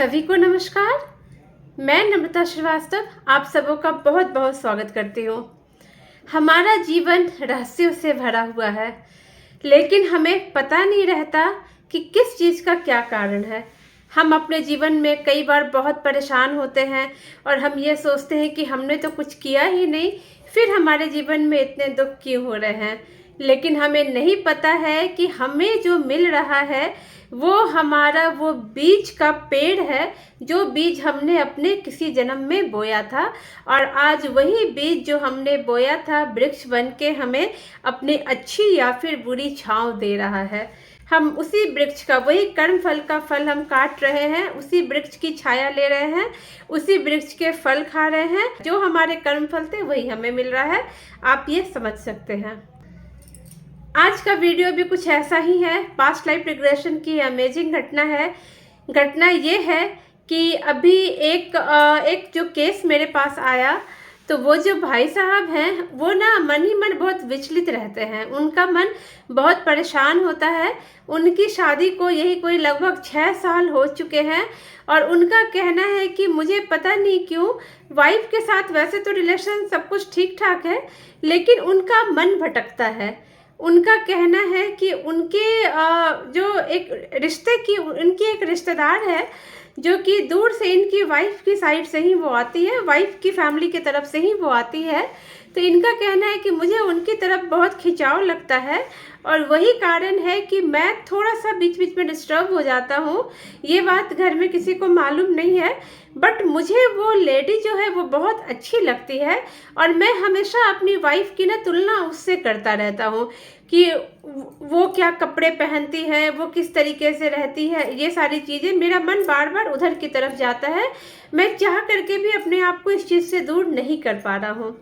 सभी को नमस्कार। मैं नम्रता श्रीवास्तव आप सबों का बहुत बहुत स्वागत करती हूँ। हमारा जीवन रहस्यों से भरा हुआ है, लेकिन हमें पता नहीं रहता कि किस चीज़ का क्या कारण है। हम अपने जीवन में कई बार बहुत परेशान होते हैं और हम ये सोचते हैं कि हमने तो कुछ किया ही नहीं, फिर हमारे जीवन में इतने दुख क्यों हो रहे हैं। लेकिन हमें नहीं पता है कि हमें जो मिल रहा है वो हमारा वो बीज का पेड़ है, जो बीज हमने अपने किसी जन्म में बोया था और आज वही बीज जो हमने बोया था वृक्ष बन के हमें अपनी अच्छी या फिर बुरी छांव दे रहा है। हम उसी वृक्ष का वही कर्म फल का फल हम काट रहे हैं, उसी वृक्ष की छाया ले रहे हैं, उसी वृक्ष के फल खा रहे हैं। जो हमारे कर्म फल थे वही हमें मिल रहा है। आप ये समझ सकते हैं। आज का वीडियो भी कुछ ऐसा ही है। पास्ट लाइफ रिग्रेशन की अमेजिंग घटना है। घटना ये है कि अभी एक जो केस मेरे पास आया, तो वो जो भाई साहब हैं वो ना मन ही मन बहुत विचलित रहते हैं। उनका मन बहुत परेशान होता है। उनकी शादी को यही कोई लगभग 6 साल हो चुके हैं और उनका कहना है कि मुझे पता नहीं क्यों वाइफ के साथ वैसे तो रिलेशन सब कुछ ठीक ठाक है, लेकिन उनका मन भटकता है। उनका कहना है कि उनके जो एक रिश्ते की उनकी एक रिश्तेदार है जो कि दूर से इनकी वाइफ की साइड से ही वो आती है, वाइफ की फैमिली की तरफ से ही वो आती है। तो इनका कहना है कि मुझे उनकी तरफ बहुत खिंचाव लगता है और वही कारण है कि मैं थोड़ा सा बीच बीच में डिस्टर्ब हो जाता हूँ। ये बात घर में किसी को मालूम नहीं है, बट मुझे वो लेडी जो है वो बहुत अच्छी लगती है और मैं हमेशा अपनी वाइफ की ना तुलना उससे करता रहता हूँ कि वो क्या कपड़े पहनती है, वो किस तरीके से रहती है। ये सारी चीज़ें मेरा मन बार बार उधर की तरफ जाता है। मैं चाह करके भी अपने आप को इस चीज़ से दूर नहीं कर पा रहा हूँ।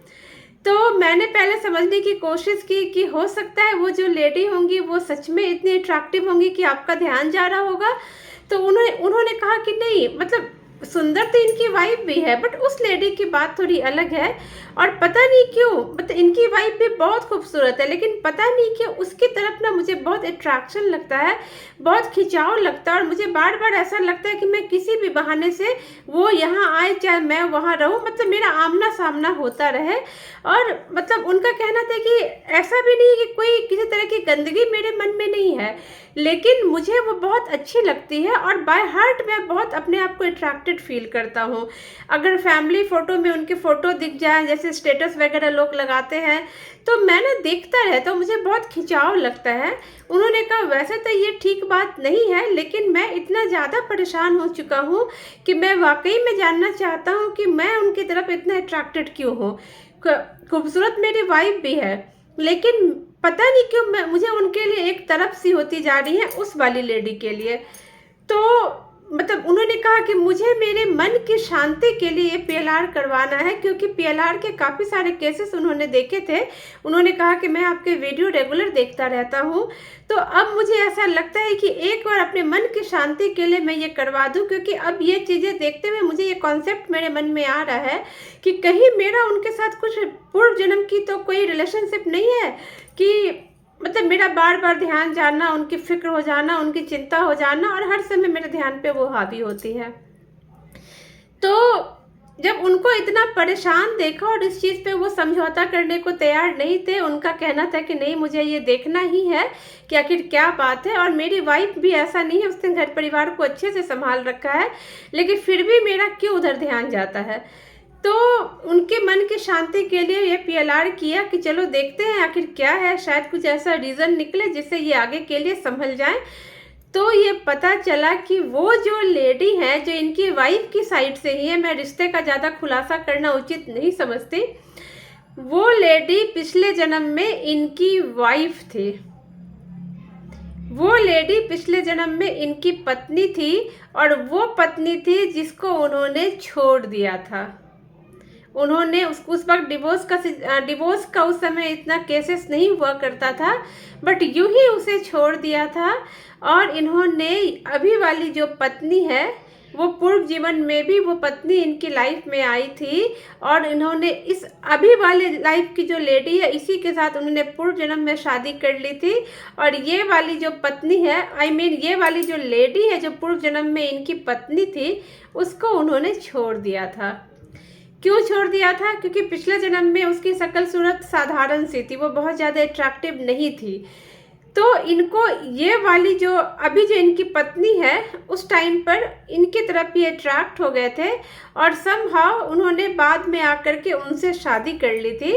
तो मैंने पहले समझने की कोशिश की कि हो सकता है वो जो लेडी होंगी वो सच में इतनी अट्रैक्टिव होंगी कि आपका ध्यान जा रहा होगा। तो उन्होंने कहा कि नहीं, मतलब सुंदर तो इनकी वाइफ भी है, बट उस लेडी की बात थोड़ी अलग है और पता नहीं क्यों, मतलब इनकी वाइफ भी बहुत खूबसूरत है, लेकिन पता नहीं क्यों उसकी तरफ ना मुझे बहुत अट्रैक्शन लगता है, बहुत खिंचाव लगता है और मुझे बार बार ऐसा लगता है कि मैं किसी भी बहाने से वो यहाँ आए चाहे मैं वहाँ रहूँ, मतलब मेरा आमना सामना होता रहे। और मतलब उनका कहना था कि ऐसा भी नहीं कि कोई किसी तरह की गंदगी मेरे मन में नहीं है, लेकिन मुझे वो बहुत अच्छी लगती है और बाय हार्ट मैं बहुत अपने आप को अट्रैक्टेड फील करता हूँ। अगर फैमिली फ़ोटो में उनके फ़ोटो दिख जाए, जैसे स्टेटस वगैरह लोग लगाते हैं, तो मैं ना देखता रहता हूँ, मुझे बहुत खिंचाव लगता है। उन्होंने कहा वैसे तो ये ठीक बात नहीं है, लेकिन मैं इतना ज़्यादा परेशान हो चुका हूँ कि मैं वाकई में जानना चाहता हूँ कि मैं उनकी तरफ इतना अट्रैक्टेड क्यों हूँ। खूबसूरत मेरी वाइफ भी है, लेकिन पता नहीं क्यों मुझे उनके लिए एक तरफ सी होती जा रही है, उस वाली लेडी के लिए। तो मतलब उन्होंने कहा कि मुझे मेरे मन की शांति के लिए पीएलआर करवाना है, क्योंकि पीएलआर के काफ़ी सारे केसेस उन्होंने देखे थे। उन्होंने कहा कि मैं आपके वीडियो रेगुलर देखता रहता हूँ, तो अब मुझे ऐसा लगता है कि एक बार अपने मन की शांति के लिए मैं ये करवा दूँ, क्योंकि अब ये चीज़ें देखते हुए मुझे ये कॉन्सेप्ट मेरे मन में आ रहा है कि कहीं मेरा उनके साथ कुछ पूर्व जन्म की तो कोई रिलेशनशिप नहीं है कि मतलब मेरा बार बार ध्यान जाना, उनकी फिक्र हो जाना, उनकी चिंता हो जाना और हर समय मेरे ध्यान पे वो हावी होती है। तो जब उनको इतना परेशान देखा और इस चीज़ पे वो समझौता करने को तैयार नहीं थे, उनका कहना था कि नहीं मुझे ये देखना ही है कि आखिर क्या बात है। और मेरी वाइफ भी ऐसा नहीं है, उसने घर परिवार को अच्छे से संभाल रखा है, लेकिन फिर भी मेरा क्यों उधर ध्यान जाता है। तो उनके मन की शांति के लिए ये पीएलआर किया कि चलो देखते हैं आखिर क्या है, शायद कुछ ऐसा रीज़न निकले जिससे ये आगे के लिए संभल जाए। तो ये पता चला कि वो जो लेडी है जो इनकी वाइफ की साइड से ही है, मैं रिश्ते का ज़्यादा खुलासा करना उचित नहीं समझती, वो लेडी पिछले जन्म में इनकी वाइफ थी। वो लेडी पिछले जन्म में इनकी पत्नी थी और वो पत्नी थी जिसको उन्होंने छोड़ दिया था। उन्होंने उस वक्त डिवोर्स का उस समय इतना केसेस नहीं हुआ करता था, बट यूं ही उसे छोड़ दिया था। और इन्होंने अभी वाली जो पत्नी है वो पूर्व जीवन में भी वो पत्नी इनकी लाइफ में आई थी और इन्होंने इस अभी वाले लाइफ की जो लेडी है इसी के साथ उन्होंने पूर्व जन्म में शादी कर ली थी। और ये वाली जो पत्नी है, ये वाली जो लेडी है जो पूर्व जन्म में इनकी पत्नी थी, उसको उन्होंने छोड़ दिया था। क्यों छोड़ दिया था? क्योंकि पिछले जन्म में उसकी शक्ल सूरत साधारण सी थी, वो बहुत ज़्यादा अट्रैक्टिव नहीं थी। तो इनको ये वाली जो अभी जो इनकी पत्नी है उस टाइम पर इनकी तरफ ही अट्रैक्ट हो गए थे और समहाउ उन्होंने बाद में आकर के उनसे शादी कर ली थी।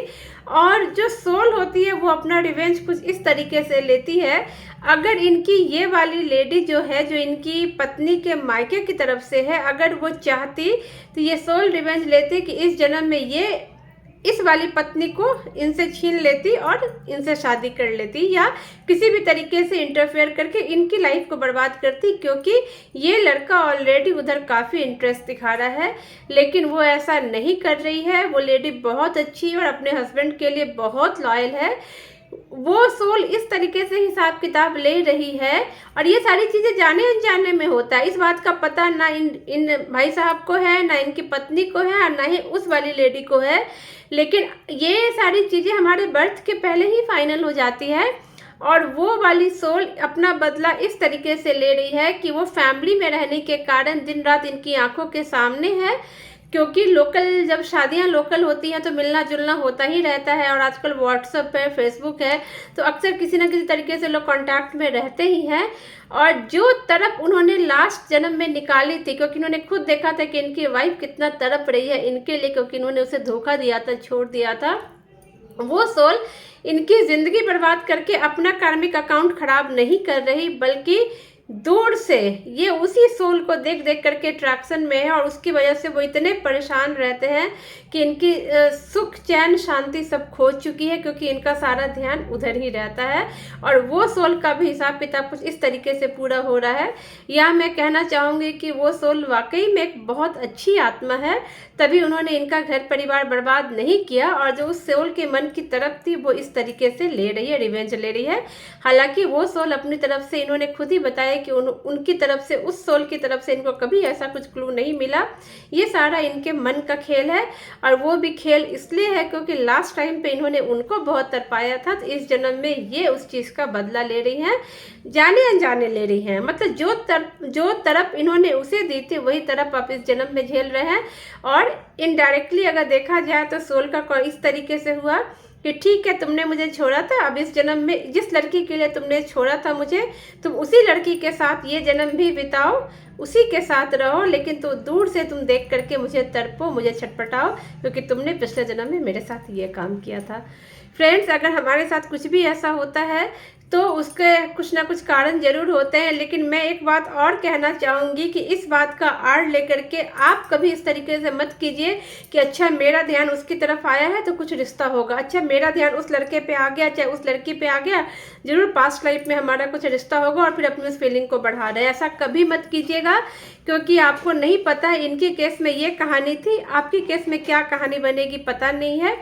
और जो सोल होती है वो अपना रिवेंज कुछ इस तरीके से लेती है। अगर इनकी ये वाली लेडी जो है, जो इनकी पत्नी के मायके की तरफ से है, अगर वो चाहती तो ये सोल रिवेंज लेती कि इस जन्म में ये इस वाली पत्नी को इनसे छीन लेती और इनसे शादी कर लेती या किसी भी तरीके से इंटरफेयर करके इनकी लाइफ को बर्बाद करती, क्योंकि ये लड़का ऑलरेडी उधर काफ़ी इंटरेस्ट दिखा रहा है। लेकिन वो ऐसा नहीं कर रही है। वो लेडी बहुत अच्छी और अपने हस्बैंड के लिए बहुत लॉयल है। वो सोल इस तरीके से हिसाब किताब ले रही है और ये सारी चीज़ें जाने अनजाने में होता है। इस बात का पता ना इन भाई साहब को है, ना इनकी पत्नी को है और ना ही उस वाली लेडी को है। लेकिन ये सारी चीज़ें हमारे बर्थ के पहले ही फाइनल हो जाती है और वो वाली सोल अपना बदला इस तरीके से ले रही है कि वो फैमिली में रहने के कारण दिन रात इनकी आंखों के सामने है। क्योंकि लोकल जब शादियां लोकल होती हैं तो मिलना जुलना होता ही रहता है और आजकल व्हाट्सएप है, फेसबुक है, तो अक्सर किसी न किसी तरीके से लोग कांटेक्ट में रहते ही हैं। और जो तड़प उन्होंने लास्ट जन्म में निकाली थी, क्योंकि उन्होंने खुद देखा था कि इनकी वाइफ कितना तड़प रही है इनके लिए, क्योंकि इन्होंने उसे धोखा दिया था, छोड़ दिया था, वो सोल इनकी ज़िंदगी बर्बाद करके अपना कार्मिक अकाउंट खराब नहीं कर रही, बल्कि दूर से ये उसी सोल को देख देख करके अट्रैक्शन में है और उसकी वजह से वो इतने परेशान रहते हैं कि इनकी सुख चैन शांति सब खो चुकी है, क्योंकि इनका सारा ध्यान उधर ही रहता है। और वो सोल का भी हिसाब किताब कुछ इस तरीके से पूरा हो रहा है। या मैं कहना चाहूँगी कि वो सोल वाकई में एक बहुत अच्छी आत्मा है, तभी उन्होंने इनका घर परिवार बर्बाद नहीं किया। और जो उस सोल के मन की तरफ थी वो इस तरीके से ले रही है, रिवेंज ले रही है। हालांकि वो सोल अपनी तरफ से इन्होंने खुद ही बताया कि उनकी तरफ से, उस सोल की तरफ से इनको कभी ऐसा कुछ क्लू नहीं मिला। ये सारा इनके मन का खेल है और वो भी खेल इसलिए है क्योंकि लास्ट टाइम पे इन्होंने उनको बहुत तरपाया था, तो इस जन्म में ये उस चीज़ का बदला ले रही हैं, जाने अनजाने ले रही हैं। मतलब जो तरफ इन्होंने उसे दी थी वही तरफ आप इस जन्म में झेल रहे हैं। और इनडायरेक्टली अगर देखा जाए तो सोल का इस तरीके से हुआ कि ठीक है, तुमने मुझे छोड़ा था, अब इस जन्म में जिस लड़की के लिए तुमने छोड़ा था मुझे, तुम उसी लड़की के साथ ये जन्म भी बिताओ, उसी के साथ रहो, लेकिन तो दूर से तुम देख करके मुझे तड़पो, मुझे छटपटाओ, क्योंकि तुमने पिछले जन्म में मेरे साथ ये काम किया था। फ्रेंड्स, अगर हमारे साथ कुछ भी ऐसा होता है तो उसके कुछ ना कुछ कारण जरूर होते हैं। लेकिन मैं एक बात और कहना चाहूँगी कि इस बात का आड़ लेकर के आप कभी इस तरीके से मत कीजिए कि अच्छा मेरा ध्यान उसकी तरफ आया है तो कुछ रिश्ता होगा, अच्छा मेरा ध्यान उस लड़के पे आ गया, चाहे उस लड़की पे आ गया, जरूर पास्ट लाइफ में हमारा कुछ रिश्ता होगा, और फिर अपनी उस फीलिंग को बढ़ा रहे हैं। ऐसा कभी मत कीजिएगा, क्योंकि आपको नहीं पता है इनके केस में ये कहानी थी, आपकी केस में क्या कहानी बनेगी पता नहीं है।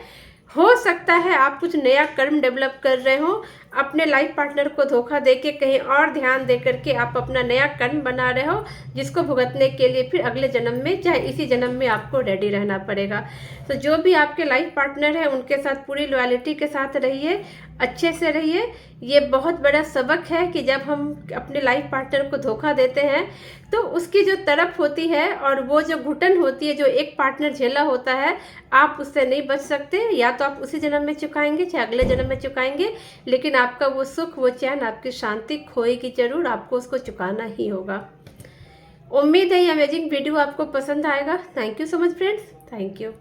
हो सकता है आप कुछ नया कर्म डेवलप कर रहे हो, अपने लाइफ पार्टनर को धोखा देके कहीं और ध्यान दे करके आप अपना नया कर्म बना रहे हो, जिसको भुगतने के लिए फिर अगले जन्म में चाहे इसी जन्म में आपको रेडी रहना पड़ेगा। तो जो भी आपके लाइफ पार्टनर है उनके साथ पूरी लॉयल्टी के साथ रहिए, अच्छे से रहिए। ये बहुत बड़ा सबक है कि जब हम अपने लाइफ पार्टनर को धोखा देते हैं तो उसकी जो तरफ होती है और वो जो घुटन होती है जो एक पार्टनर झेला होता है, आप उससे नहीं बच सकते। या तो आप उसी जन्म में चुकाएंगे चाहे अगले जन्म में चुकाएंगे, लेकिन आपका वो सुख, वो चैन, आपकी शांति खोएगी जरूर, आपको उसको चुकाना ही होगा। उम्मीद है ये अमेजिंग वीडियो आपको पसंद आएगा। Thank you so much friends, thank you.